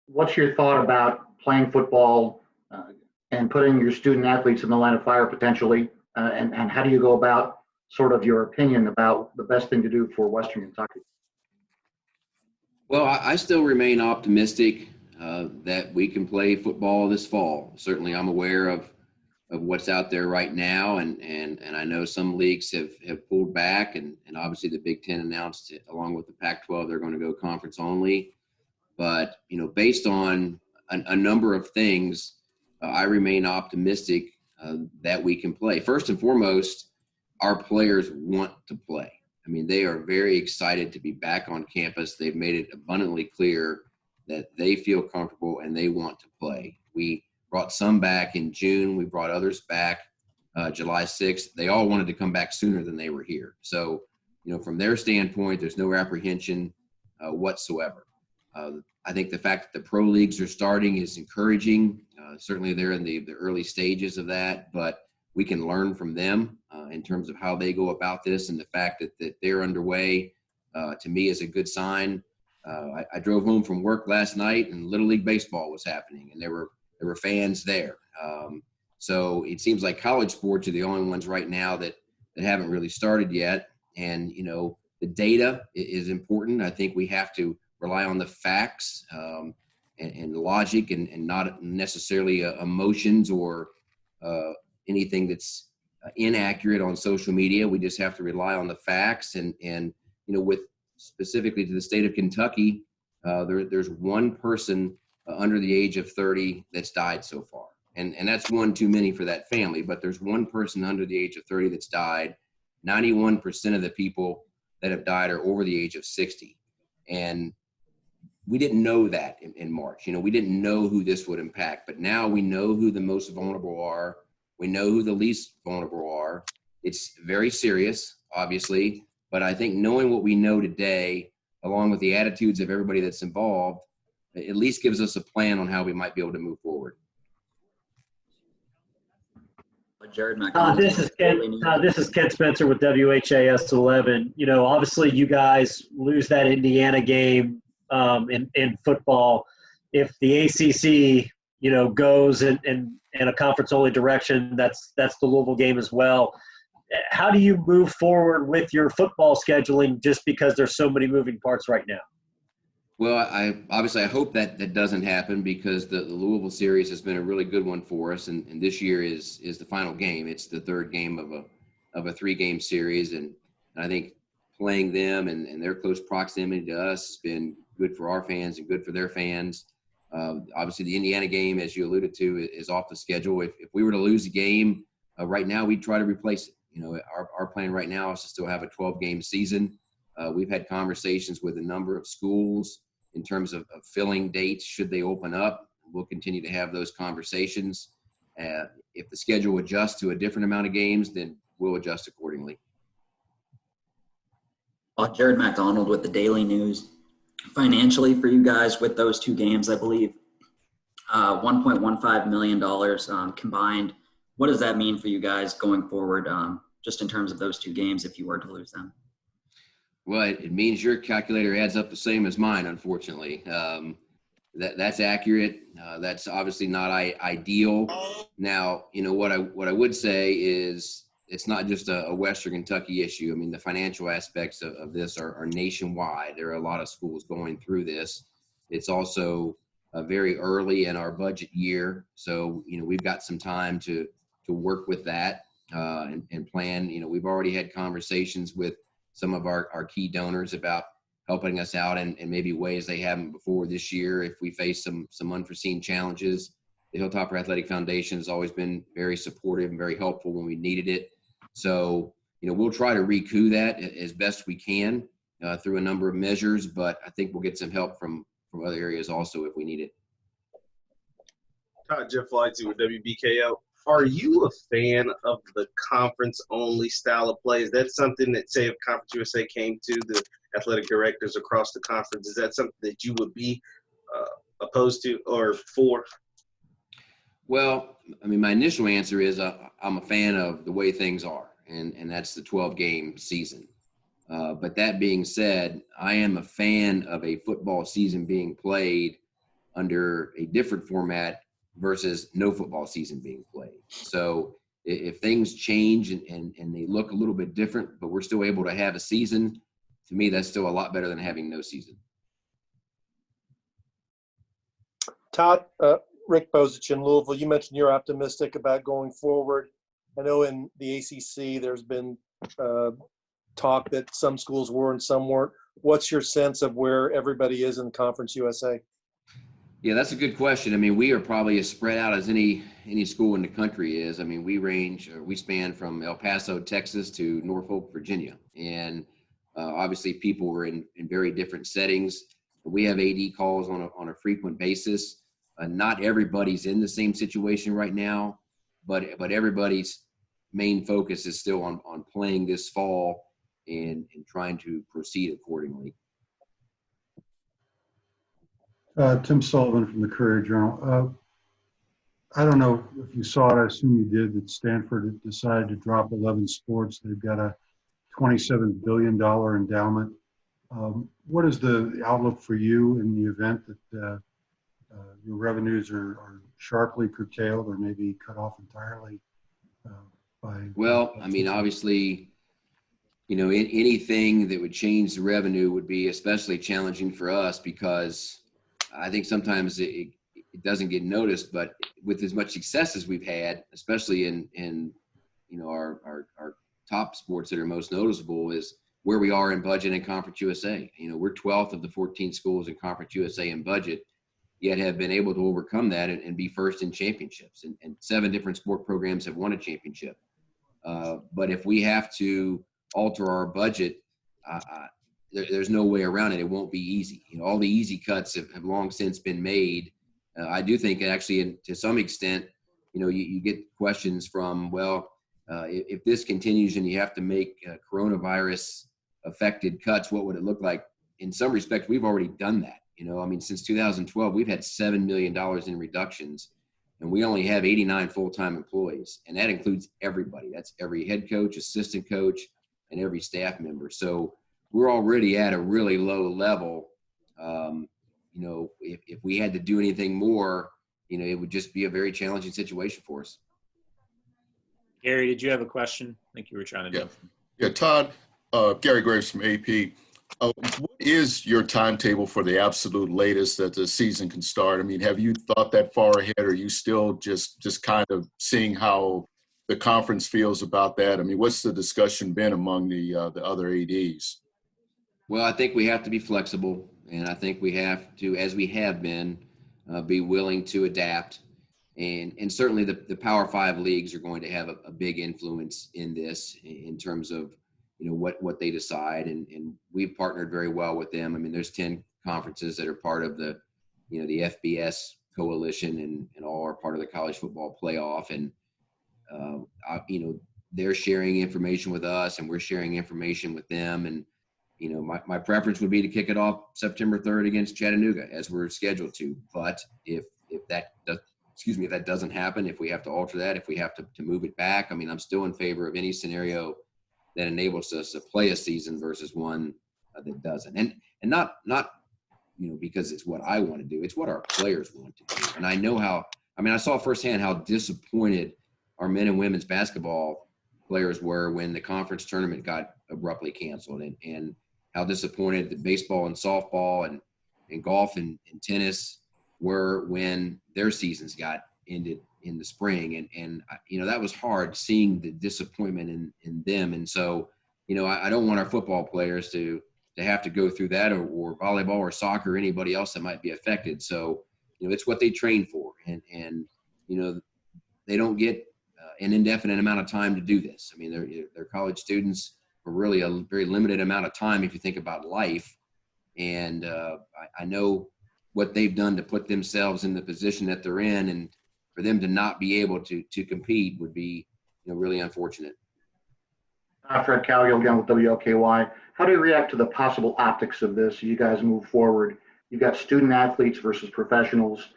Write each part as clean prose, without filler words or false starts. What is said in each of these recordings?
What's your thought about playing football and putting your student athletes in the line of fire potentially? And how do you go about sort of your opinion about the best thing to do for Western Kentucky? Well, I still remain optimistic that we can play football this fall. Certainly, I'm aware of what's out there right now, and I know some leagues have pulled back, and obviously the Big Ten announced it, along with the Pac-12, they're going to go conference only. But based on a number of things, I remain optimistic that we can play. First and foremost, our players want to play. I mean, they are very excited to be back on campus. They've made it abundantly clear that they feel comfortable and they want to play. We brought some back in June. We brought others back July 6th. They all wanted to come back sooner than they were here. So, from their standpoint, there's no apprehension whatsoever. I think the fact that the pro leagues are starting is encouraging. Certainly they're in the early stages of that, but we can learn from them in terms of how they go about this, and the fact that they're underway, to me, is a good sign. I drove home from work last night, and Little League Baseball was happening, and there were fans there. So it seems like college sports are the only ones right now that haven't really started yet. And, the data is important. I think we have to rely on the facts and logic and not necessarily emotions or anything that's inaccurate on social media. We just have to rely on the facts. And with specifically to the state of Kentucky, there's one person under the age of 30 that's died so far. And that's one too many for that family, but there's one person under the age of 30 that's died. 91% of the people that have died are over the age of 60. And we didn't know that in March. We didn't know who this would impact, but now we know who the most vulnerable are. We know who the least vulnerable are. It's very serious, obviously, but I think knowing what we know today, along with the attitudes of everybody that's involved, at least gives us a plan on how we might be able to move forward. Jared, this is Ken Spencer with WHAS 11. Obviously you guys lose that Indiana game in football. If the ACC, goes in a conference-only direction, that's the Louisville game as well. How do you move forward with your football scheduling just because there's so many moving parts right now? Well, I hope that doesn't happen, because the Louisville series has been a really good one for us, and this year is the final game. It's the third game of a 3-game series, and I think playing them and their close proximity to us has been good for our fans and good for their fans. Obviously, the Indiana game, as you alluded to, is off the schedule. If we were to lose a game right now, we'd try to replace it. Our plan right now is to still have a 12-game season. We've had conversations with a number of schools in terms of filling dates should they open up. We'll continue to have those conversations. If the schedule adjusts to a different amount of games, then we'll adjust accordingly. Jared McDonald with the Daily News. Financially for you guys with those 2 games, I believe $1.15 million combined. What does that mean for you guys going forward, just in terms of those 2 games if you were to lose them? Well, it means your calculator adds up the same as mine, unfortunately. That's accurate. That's obviously not ideal. Now, what I would say is it's not just a Western Kentucky issue. I mean, the financial aspects of this are nationwide. There are a lot of schools going through this. It's also very early in our budget year. So, we've got some time to work with that and plan. We've already had conversations with some of our key donors about helping us out in maybe ways they haven't before this year if we face some unforeseen challenges. The Hilltopper Athletic Foundation has always been very supportive and very helpful when we needed it. So, we'll try to recoup that as best we can through a number of measures, but I think we'll get some help from other areas also if we need it. Todd, Jeff Lighty with WBKO. Are you a fan of the conference-only style of play? Is that something that, say, if Conference USA came to the athletic directors across the conference, is that something that you would be opposed to or for? Well, I mean, my initial answer is I'm a fan of the way things are, and that's the 12-game season. But that being said, I am a fan of a football season being played under a different format versus no football season being played. So if things change and they look a little bit different, but we're still able to have a season, to me, that's still a lot better than having no season. Todd, Rick Bozich in Louisville, you mentioned you're optimistic about going forward. I know in the ACC there's been talk that some schools were and some weren't. What's your sense of where everybody is in Conference USA? Yeah, that's a good question. I mean, we are probably as spread out as any school in the country is. I mean, we span from El Paso, Texas to Norfolk, Virginia. And obviously people were in very different settings. We have AD calls on a frequent basis. Not everybody's in the same situation right now, but everybody's main focus is still on playing this fall and trying to proceed accordingly. Tim Sullivan from the Courier-Journal. I don't know if you saw it, I assume you did, that Stanford decided to drop 11 sports. They've got a $27 billion endowment. What is the outlook for you in the event that your revenues are sharply curtailed or maybe cut off entirely? Well, I mean, obviously, anything that would change the revenue would be especially challenging for us because I think sometimes it doesn't get noticed, but with as much success as we've had, especially in our top sports that are most noticeable is where we are in budget in Conference USA. We're 12th of the 14 schools in Conference USA in budget, yet have been able to overcome that and be first in championships. And 7 different sport programs have won a championship. But if we have to alter our budget, there's no way around it. It won't be easy. All the easy cuts have long since been made. I do think actually, to some extent, you get questions from, if this continues and you have to make coronavirus affected cuts, what would it look like? In some respects, we've already done that. Since 2012, we've had $7 million in reductions, and we only have 89 full-time employees, and that includes everybody. That's every head coach, assistant coach, and every staff member. So we're already at a really low level. If we had to do anything more, it would just be a very challenging situation for us. Gary, did you have a question? I think you were trying to do. Yeah, Todd, Gary Graves from AP. What is your timetable for the absolute latest that the season can start? I mean, have you thought that far ahead, or are you still just kind of seeing how the conference feels about that? I mean, what's the discussion been among the other ADs? Well, I think we have to be flexible, and I think we have to, as we have been, be willing to adapt. And certainly the Power 5 leagues are going to have a big influence in this in terms of, what they decide. And we've partnered very well with them. I mean, there's 10 conferences that are part of the FBS coalition and all are part of the college football playoff. And, they're sharing information with us and we're sharing information with them. And, my preference would be to kick it off September 3rd against Chattanooga as we're scheduled to. But if that doesn't happen, if we have to alter that, if we have to move it back, I'm still in favor of any scenario that enables us to play a season versus one that doesn't. And not because it's what I want to do, it's what our players want to do. And I know I saw firsthand how disappointed our men and women's basketball players were when the conference tournament got abruptly canceled, and how disappointed the baseball and softball and golf and tennis were when their seasons got ended in the spring. And that was hard seeing the disappointment in them. And so, I don't want our football players to have to go through that or volleyball or soccer or anybody else that might be affected. So, it's what they train for. And they don't get an indefinite amount of time to do this. They're college students for really a very limited amount of time if you think about life. And I know what they've done to put themselves in the position that they're in, and for them to not be able to compete would be really unfortunate. Fred Calgill again with WKY. How do you react to the possible optics of this as you guys move forward? You've got student athletes versus professionals,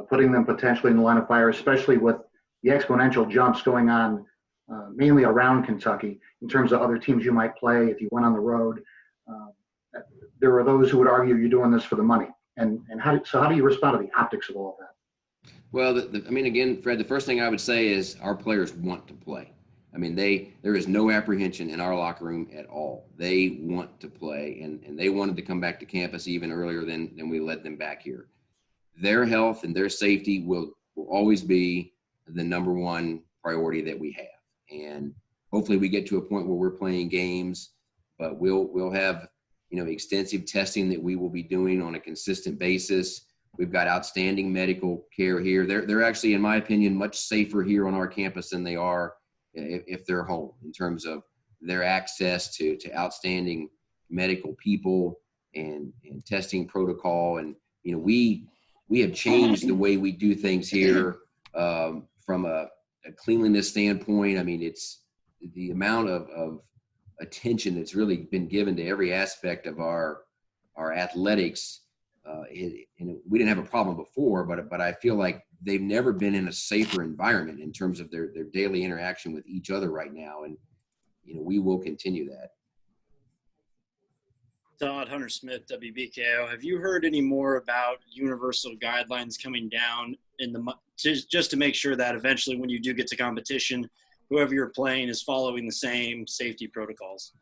putting them potentially in the line of fire, especially with the exponential jumps going on mainly around Kentucky, in terms of other teams you might play if you went on the road. Uh, there are those who would argue you're doing this for the money. And how do you respond to the optics of all of that? Well, I mean, again, Fred, the first thing I would say is our players want to play. I mean, there is no apprehension in our locker room at all. They want to play, and they wanted to come back to campus even earlier than we let them back here. Their health and their safety will always be the number one priority that we have. And hopefully we get to a point where we're playing games, but we'll have, extensive testing that we will be doing on a consistent basis. We've got outstanding medical care here. They're actually, in my opinion, much safer here on our campus than they are if they're home, in terms of their access to outstanding medical people and testing protocol. And, we have changed the way we do things here from a cleanliness standpoint. I mean, it's the amount of attention that's really been given to every aspect of our athletics. And we didn't have a problem before, but I feel like they've never been in a safer environment in terms of their daily interaction with each other right now. And, we will continue that. Todd, Hunter Smith, WBKO. Have you heard any more about universal guidelines coming down just to make sure that eventually when you do get to competition, whoever you're playing is following the same safety protocols?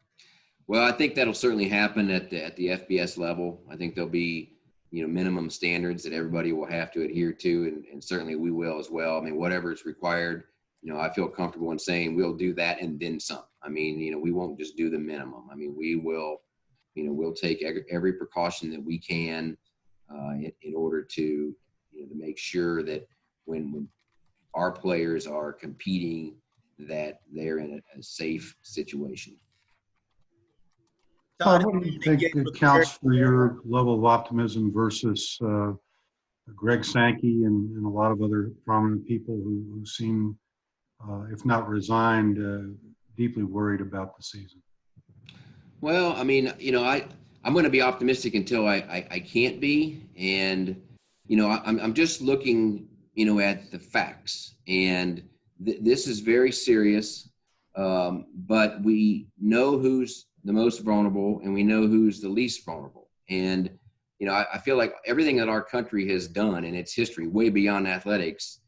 Well, I think that'll certainly happen at the FBS level. I think there'll be, minimum standards that everybody will have to adhere to, and certainly we will as well. I mean, whatever is required, I feel comfortable in saying we'll do that and then some. I mean, we won't just do the minimum. I mean, we will, we'll take every precaution that we can in order to, to make sure that when our players are competing, that they're in a safe situation. Todd, what do you think accounts for your level of optimism versus Greg Sankey and a lot of other prominent people who seem, if not resigned, deeply worried about the season? Well, I mean, I'm going to be optimistic until I can't be. And, I'm just looking, at the facts. And this is very serious, but we know who's the most vulnerable and we know who's the least vulnerable. And, I feel like everything that our country has done in its history, way beyond athletics,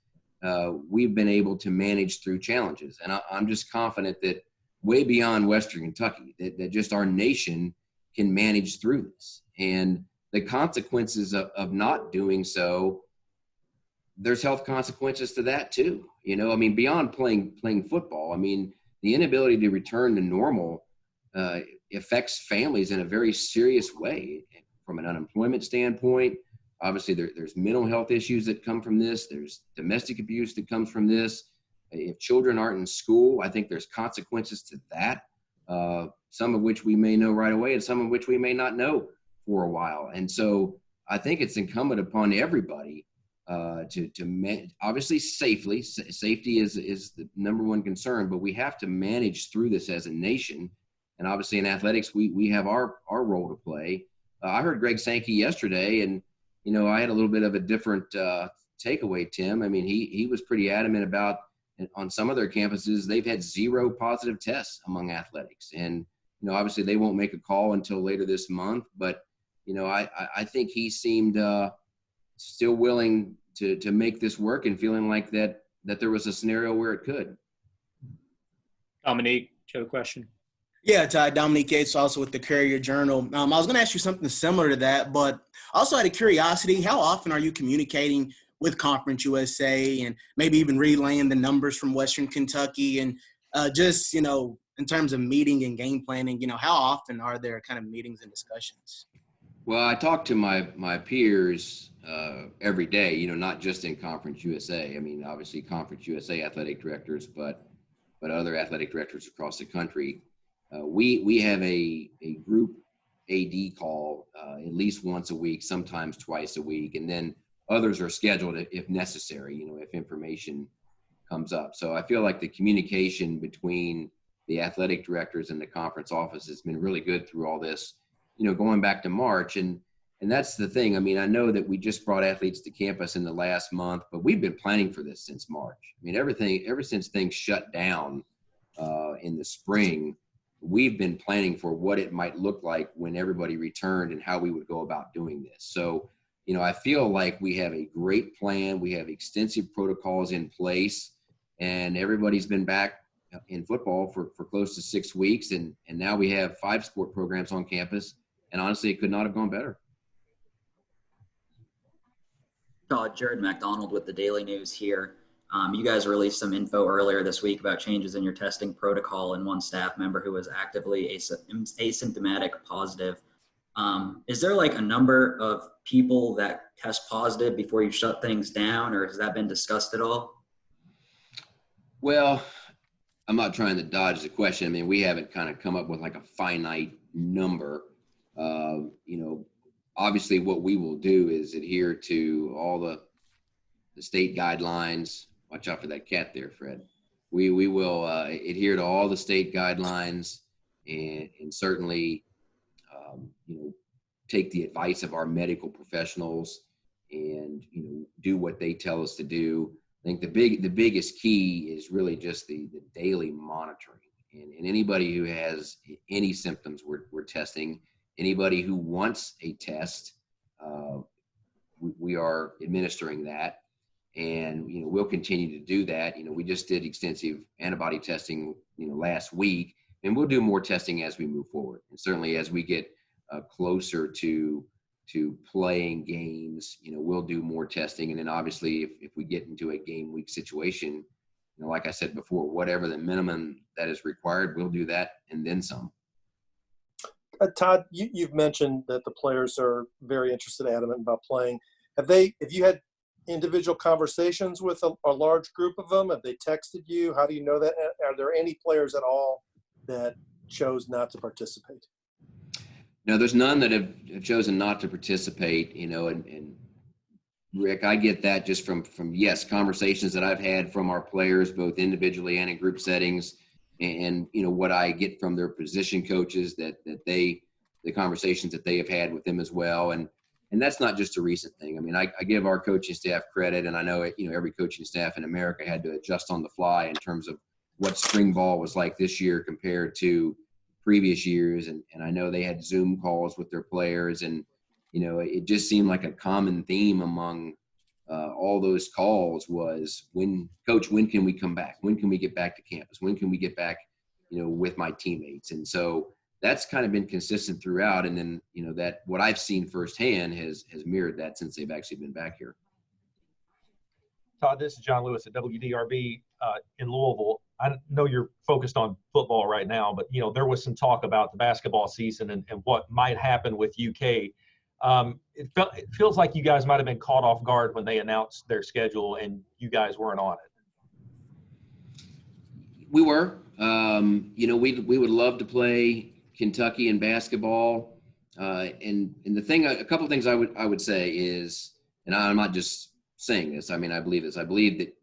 we've been able to manage through challenges. And I'm just confident that way beyond Western Kentucky, that just our nation can manage through this. And the consequences of not doing so, there's health consequences to that too. I mean, beyond playing football, I mean, the inability to return to normal affects families in a very serious way from an unemployment standpoint. Obviously, there's mental health issues that come from this. There's domestic abuse that comes from this. If children aren't in school, I think there's consequences to that, some of which we may know right away and some of which we may not know for a while. And so I think it's incumbent upon everybody to obviously safely. Safety is the number one concern, but we have to manage through this as a nation. And obviously in athletics, we have our role to play. I heard Greg Sankey yesterday, and, I had a little bit of a different takeaway, Tim. I mean, he was pretty adamant about, on some of their campuses, they've had 0 positive tests among athletics. And, obviously they won't make a call until later this month. But, I think he seemed still willing to make this work and feeling like that there was a scenario where it could. Dominique, do you have a question? Yeah, Todd, Dominique Gates, also with the Courier Journal. I was going to ask you something similar to that, but also out of curiosity, how often are you communicating with Conference USA and maybe even relaying the numbers from Western Kentucky? And just, in terms of meeting and game planning, how often are there kind of meetings and discussions? Well, I talk to my peers every day, not just in Conference USA. I mean, obviously Conference USA athletic directors, but other athletic directors across the country. We have a group AD call at least once a week, sometimes twice a week, and then others are scheduled if necessary, if information comes up. So I feel like the communication between the athletic directors and the conference office has been really good through all this, going back to March. And that's the thing. I mean, I know that we just brought athletes to campus in the last month, but we've been planning for this since March. I mean, ever since things shut down, in the spring, we've been planning for what it might look like when everybody returned and how we would go about doing this. So, I feel like we have a great plan. We have extensive protocols in place, and everybody's been back in football for close to 6 weeks. And now we have 5 sport programs on campus. And honestly, it could not have gone better. Todd, Jared McDonald with the Daily News here. You guys released some info earlier this week about changes in your testing protocol and one staff member who was actively asymptomatic positive. Is there like a number of people that test positive before you shut things down, or has that been discussed at all? Well, I'm not trying to dodge the question. I mean, we haven't kind of come up with like a finite number. Obviously what we will do is adhere to all the state guidelines. Watch out for that cat there, Fred. We will adhere to all the state guidelines and certainly, take the advice of our medical professionals and, do what they tell us to do. I think the biggest key is really just the daily monitoring. And anybody who has any symptoms, we're testing. Anybody who wants a test, we are administering that. And, we'll continue to do that. We just did extensive antibody testing, last week, and we'll do more testing as we move forward. And certainly as we get closer to playing games, we'll do more testing. And then obviously if we get into a game week situation, like I said before, whatever the minimum that is required, we'll do that and then some. Todd, you've mentioned that the players are very interested, adamant about playing. Have you had individual conversations with a large group of them? Have they texted you? How do you know that? Are there any players at all that chose not to participate? No, there's none that have chosen not to participate, and Rick, I get that just from conversations that I've had from our players, both individually and in group settings, and what I get from their position coaches that the conversations that they have had with them as well. And that's not just a recent thing. I mean, I give our coaching staff credit, and I know every coaching staff in America had to adjust on the fly in terms of what spring ball was like this year compared to previous years. And I know they had Zoom calls with their players, and, it just seemed like a common theme among all those calls was when can we come back? When can we get back to campus? When can we get back, with my teammates? And so that's kind of been consistent throughout. And then, that what I've seen firsthand has mirrored that since they've actually been back here. Todd, this is John Lewis at WDRB in Louisville. I know you're focused on football right now, but, there was some talk about the basketball season and what might happen with UK. It feels like you guys might have been caught off guard when they announced their schedule and you guys weren't on it. We were. We would love to play Kentucky in basketball. And the thing, a couple of things I would say is, and I'm not just saying this, I mean, I believe this. I believe that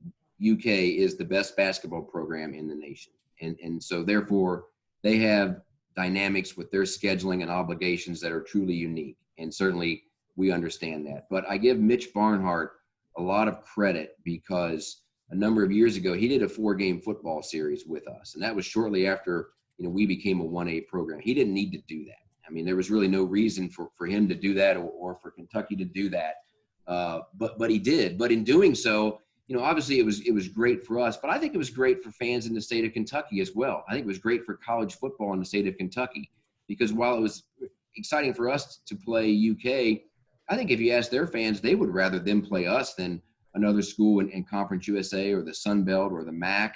UK is the best basketball program in the nation. And so therefore they have dynamics with their scheduling and obligations that are truly unique. And certainly we understand that. But I give Mitch Barnhart a lot of credit because a number of years ago, he did a 4-game football series with us. And that was shortly after, we became a 1A program. He didn't need to do that. I mean, there was really no reason for him to do that or for Kentucky to do that. But he did. But in doing so, obviously it was great for us, but I think it was great for fans in the state of Kentucky as well. I think it was great for college football in the state of Kentucky because while it was exciting for us to play UK, I think if you ask their fans, they would rather them play us than another school in Conference USA or the Sun Belt or the MAC.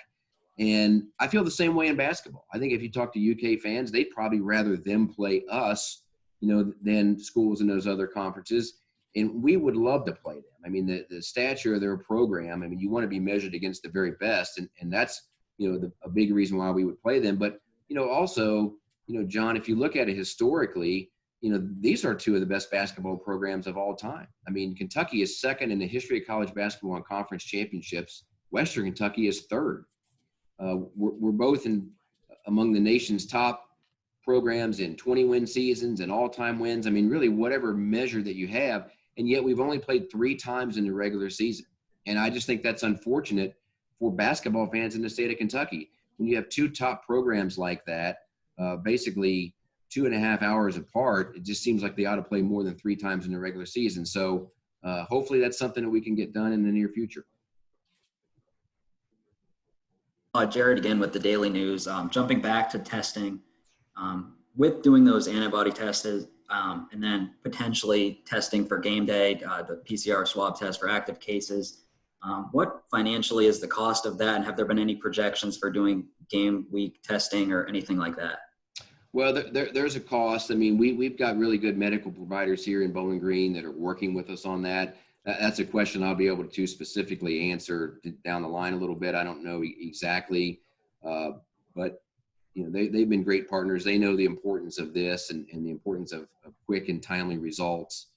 And I feel the same way in basketball. I think if you talk to UK fans, they'd probably rather them play us, than schools in those other conferences. And we would love to play them. I mean, the stature of their program, I mean, you want to be measured against the very best. And that's, a big reason why we would play them. But, also, John, if you look at it historically, these are two of the best basketball programs of all time. I mean, Kentucky is second in the history of college basketball in conference championships. Western Kentucky is third. We're both among the nation's top programs in 20-win seasons and all-time wins. I mean, really, whatever measure that you have, and yet we've only played 3 times in the regular season. And I just think that's unfortunate for basketball fans in the state of Kentucky. when you have two top programs like that, basically 2.5 hours apart, it just seems like they ought to play more than 3 times in the regular season. So hopefully that's something that we can get done in the near future. Jared again with the Daily News. Jumping back to testing, with doing those antibody tests and then potentially testing for game day, the PCR swab test for active cases, what financially is the cost of that? And have there been any projections for doing game week testing or anything like that? Well, there's a cost. I mean, we've got really good medical providers here in Bowling Green that are working with us on that. That's a question I'll be able to specifically answer down the line a little bit. I don't know exactly, but they've been great partners. They know the importance of this and the importance of quick and timely results.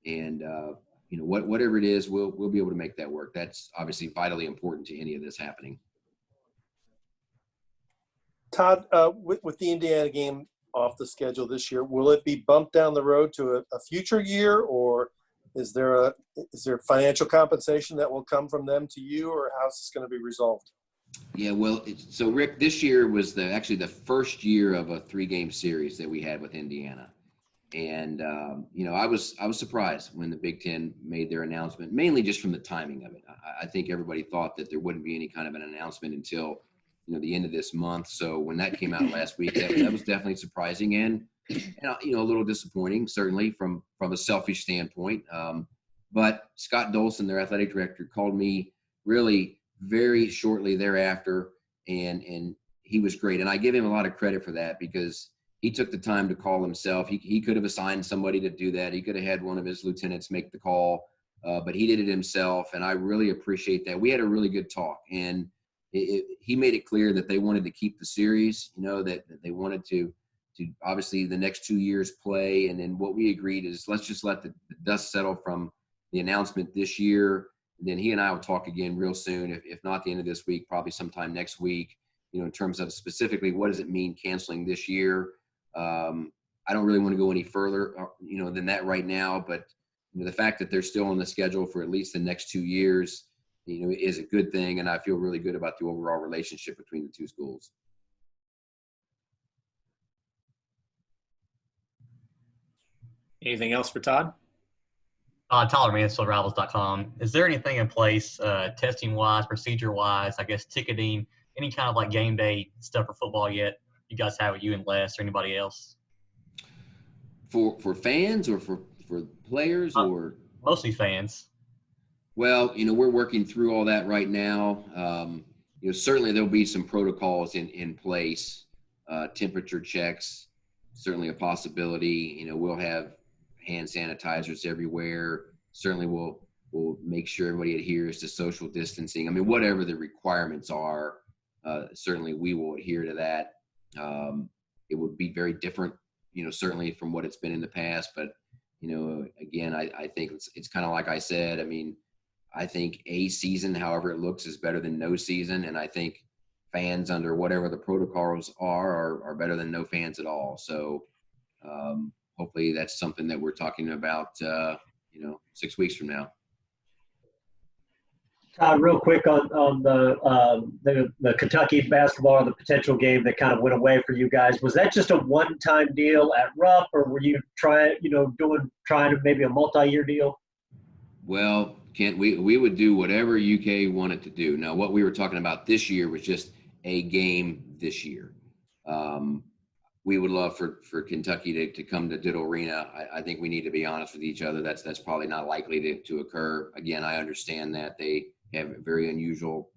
And whatever it is, we'll be able to make that work. That's obviously vitally important to any of this happening. Todd, with the Indiana game off the schedule this year, will it be bumped down the road to a future year, or is there financial compensation that will come from them to you, or how's this going to be resolved? Yeah, well, so Rick, this year was actually the first year of a 3-game series that we had with Indiana. And, I was surprised when the Big Ten made their announcement, mainly just from the timing of it. I think everybody thought that there wouldn't be any kind of an announcement until, the end of this month. So when that came out last week, that was definitely surprising and a little disappointing, certainly from a selfish standpoint. But Scott Dolson, their athletic director, called me really very shortly thereafter, and he was great. And I give him a lot of credit for that because he took the time to call himself. He could have assigned somebody to do that. He could have had one of his lieutenants make the call, but he did it himself, and I really appreciate that. We had a really good talk, and he made it clear that they wanted to keep the series, that they wanted to obviously the next 2 years play. And then what we agreed is let's just let the dust settle from the announcement this year. And then he and I will talk again real soon, if not the end of this week, probably sometime next week, in terms of specifically what does it mean canceling this year. I don't really want to go any further, than that right now. But the fact that they're still on the schedule for at least the next 2 years, is a good thing. And I feel really good about the overall relationship between the two schools. Anything else for Todd? Tyler Mansfield, Rivals.com. Is there anything in place, testing-wise, procedure-wise, I guess ticketing, any kind of like game day stuff for football yet? You guys have with you and Les or anybody else? For fans or for players or? Mostly fans. Well, we're working through all that right now. Certainly there'll be some protocols in place. Temperature checks, certainly a possibility. We'll have hand sanitizers everywhere. Certainly we'll make sure everybody adheres to social distancing. I mean, whatever the requirements are, certainly we will adhere to that. It would be very different, certainly from what it's been in the past. But, again, I think it's kind of like I said. I mean, I think a season, however it looks, is better than no season. And I think fans under whatever the protocols are better than no fans at all. So hopefully that's something that we're talking about, 6 weeks from now. Todd, real quick on the Kentucky basketball and the potential game that kind of went away for you guys. Was that just a one-time deal at Rupp, or were you trying to maybe a multi-year deal? Well, Kent, we would do whatever UK wanted to do. Now, what we were talking about this year was just a game this year. We would love for Kentucky to come to Diddle Arena. I think we need to be honest with each other. That's probably not likely to occur. Again, I understand that they have very unusual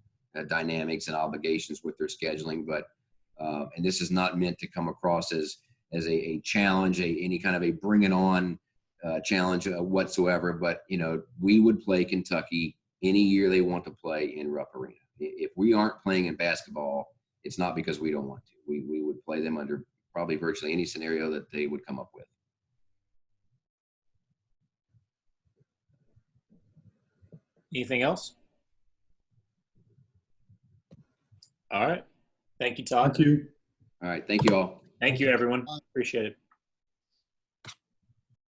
dynamics and obligations with their scheduling, but and this is not meant to come across as a challenge, any kind of a bring it on challenge whatsoever. But we would play Kentucky any year they want to play in Rupp Arena. If we aren't playing in basketball, it's not because we don't want to. We would play them under probably virtually any scenario that they would come up with. Anything else? All right. Thank you, Todd. Thank you. All right. Thank you all. Thank you, everyone. Appreciate it.